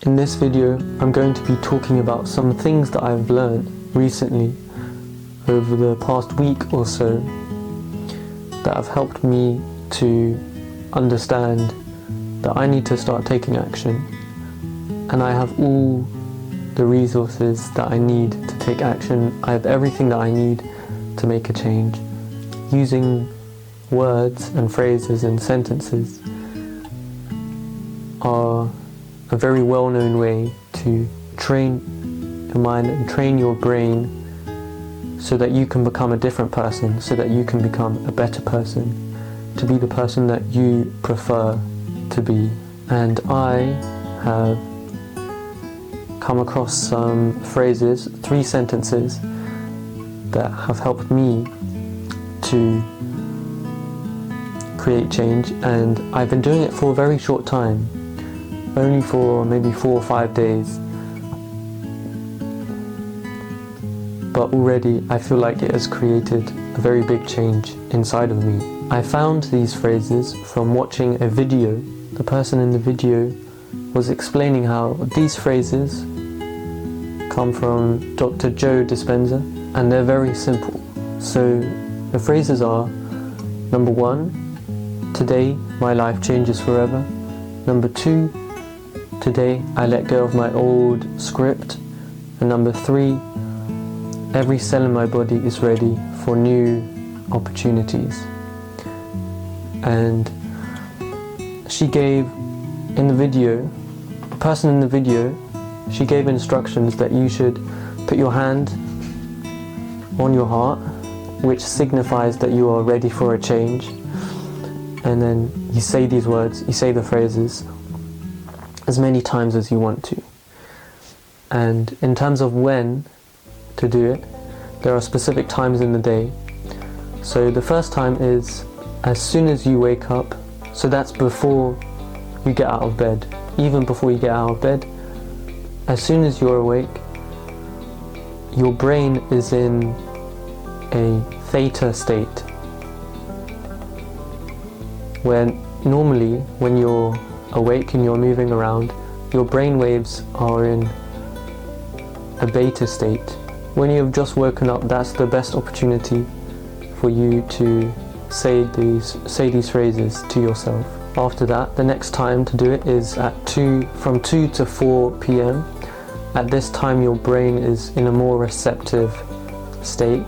In this video, I'm going to be talking about some things that I've learned recently over the past week or so that have helped me to understand that I need to start taking action, and I have all the resources that I need to take action. I have everything that I need to make a change. Using words and phrases and sentences are a very well-known way to train your mind and train your brain so that you can become a different person, so that you can become a better person, to be the person that you prefer to be. And I have come across some phrases, 3 sentences that have helped me to create change, and I've been doing it for a very short time, only for maybe 4 or 5 days, but already I feel like it has created a very big change inside of me. I found these phrases from watching a video. The person in the video was explaining how these phrases come from Dr. Joe Dispenza, and they're very simple. So the phrases are: number 1, today my life changes forever. Number 2, today I let go of my old script. And number 3, every cell in my body is ready for new opportunities. And she gave, in the video, the person in the video, she gave instructions that you should put your hand on your heart, which signifies that you are ready for a change. And then you say these words, you say the phrases as many times as you want to. And in terms of when to do it, there are specific times in the day. So the first time is as soon as you wake up. So that's before you get out of bed. Even before you get out of bed, as soon as you're awake, your brain is in a theta state, where normally when you're awake and you're moving around, your brain waves are in a beta state. When you've just woken up, that's the best opportunity for you to say these phrases to yourself. After that, the next time to do it is from 2 to 4 p.m. At this time your brain is in a more receptive state.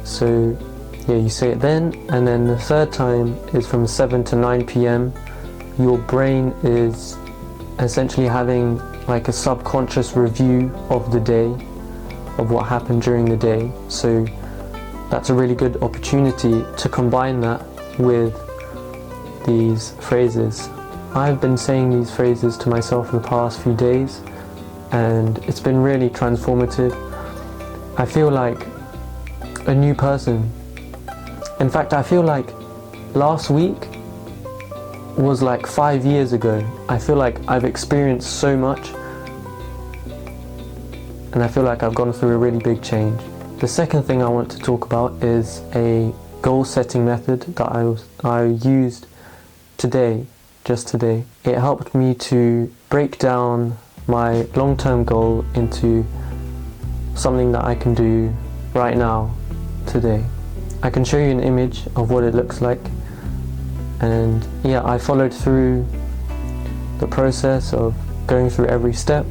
So yeah, you say it then. And then the third time is from 7 to 9 p.m. Your brain is essentially having like a subconscious review of the day, of what happened during the day. So that's a really good opportunity to combine that with these phrases. I've been saying these phrases to myself for the past few days, and it's been really transformative. I feel like a new person. In fact, I feel like last week was like 5 years ago. I feel like I've experienced so much, and I feel like I've gone through a really big change. The second thing I want to talk about is a goal setting method that I used today, just today. It helped me to break down my long-term goal into something that I can do right now, today. I can show you an image of what it looks like, and yeah, I followed through the process of going through every step,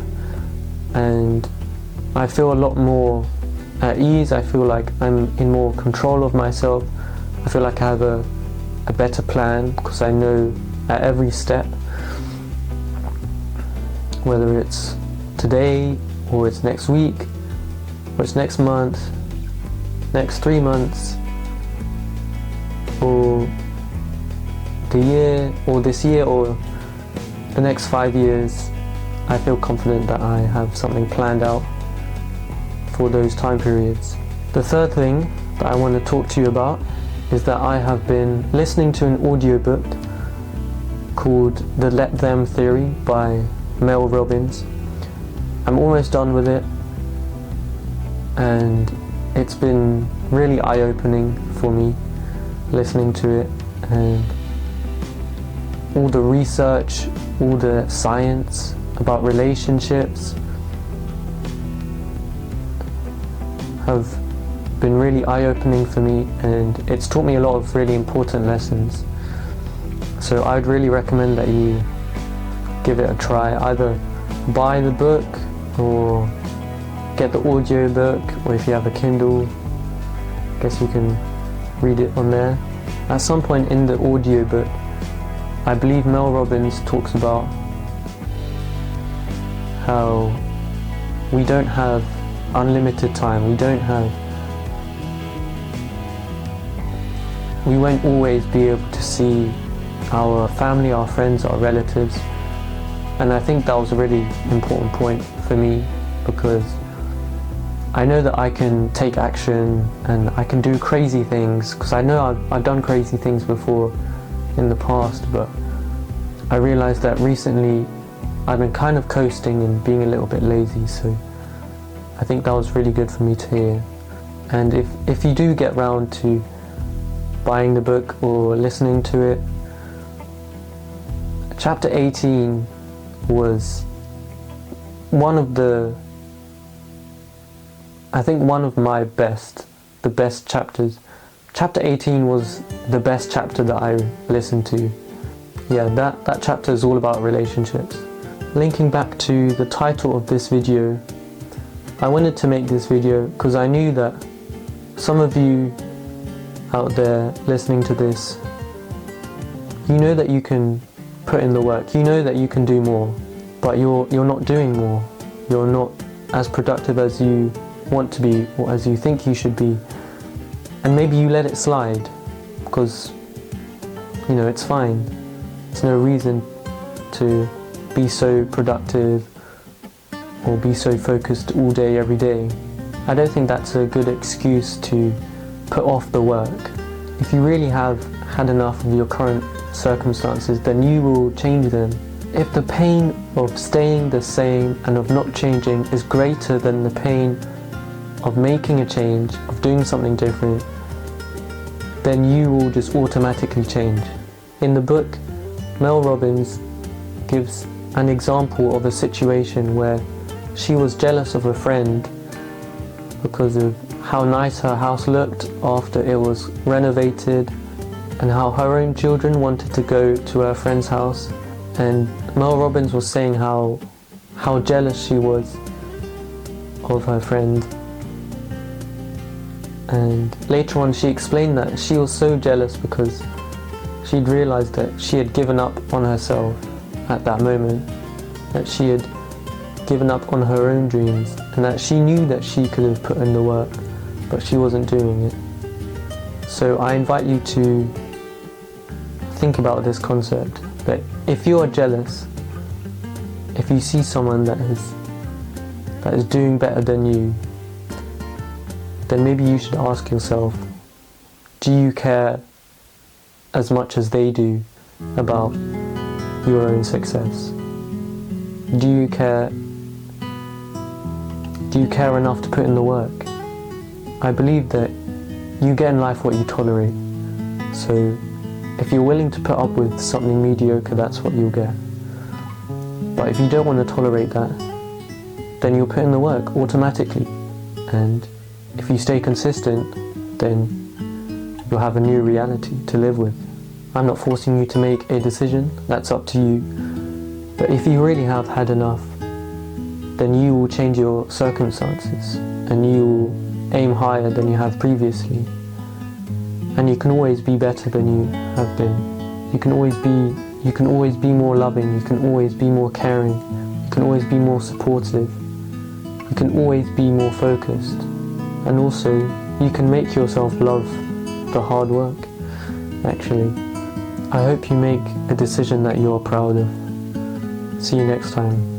and I feel a lot more at ease. I feel like I'm in more control of myself. I feel like I have a better plan, because I know at every step, whether it's today or it's next week or it's next month, next 3 months, or the year, or this year, or the next 5 years, I feel confident that I have something planned out for those time periods. The third thing that I want to talk to you about is that I have been listening to an audiobook called The Let Them Theory by Mel Robbins. I'm almost done with it, and it's been really eye-opening for me listening to it, and all the research, all the science about relationships have been really eye-opening for me, and it's taught me a lot of really important lessons. So I'd really recommend that you give it a try. Either buy the book or get the audio book, or if you have a Kindle, I guess you can read it on there. At some point in the audio book, I believe Mel Robbins talks about how we don't have unlimited time. We won't always be able to see our family, our friends, our relatives. And I think that was a really important point for me, because I know that I can take action and I can do crazy things, because I know I've done crazy things before in the past, but I realized that recently I've been kind of coasting and being a little bit lazy, so I think that was really good for me to hear. And if you do get round to buying the book or listening to it, chapter 18 was one of the best chapters. Chapter 18 was the best chapter that I listened to. Yeah, that chapter is all about relationships. Linking back to the title of this video, I wanted to make this video because I knew that some of you out there listening to this, you know that you can put in the work, you know that you can do more, but you're not doing more. You're not as productive as you want to be, or as you think you should be, and maybe you let it slide because it's fine. There's no reason to be so productive or be so focused all day every day. I don't think that's a good excuse to put off the work. If you really have had enough of your current circumstances, then you will change them. If the pain of staying the same and of not changing is greater than the pain of making a change, of doing something different, then you will just automatically change. In the book, Mel Robbins gives an example of a situation where she was jealous of a friend because of how nice her house looked after it was renovated, and how her own children wanted to go to her friend's house. And Mel Robbins was saying how jealous she was of her friend. And later on she explained that she was so jealous because she'd realized that she had given up on herself at that moment, that she had given up on her own dreams, and that she knew that she could have put in the work, but she wasn't doing it. So I invite you to think about this concept, that if you are jealous, if you see someone that is doing better than you, then maybe you should ask yourself, do you care as much as they do about your own success? Do you care enough to put in the work? I believe that you get in life what you tolerate. So if you're willing to put up with something mediocre, that's what you'll get. But if you don't want to tolerate that, then you'll put in the work automatically. And if you stay consistent, then you'll have a new reality to live with. I'm not forcing you to make a decision, that's up to you. But if you really have had enough, then you will change your circumstances and you will aim higher than you have previously. And you can always be better than you have been. You can always be more loving, you can always be more caring, you can always be more supportive, you can always be more focused. And also, you can make yourself love the hard work, actually. I hope you make a decision that you're proud of. See you next time.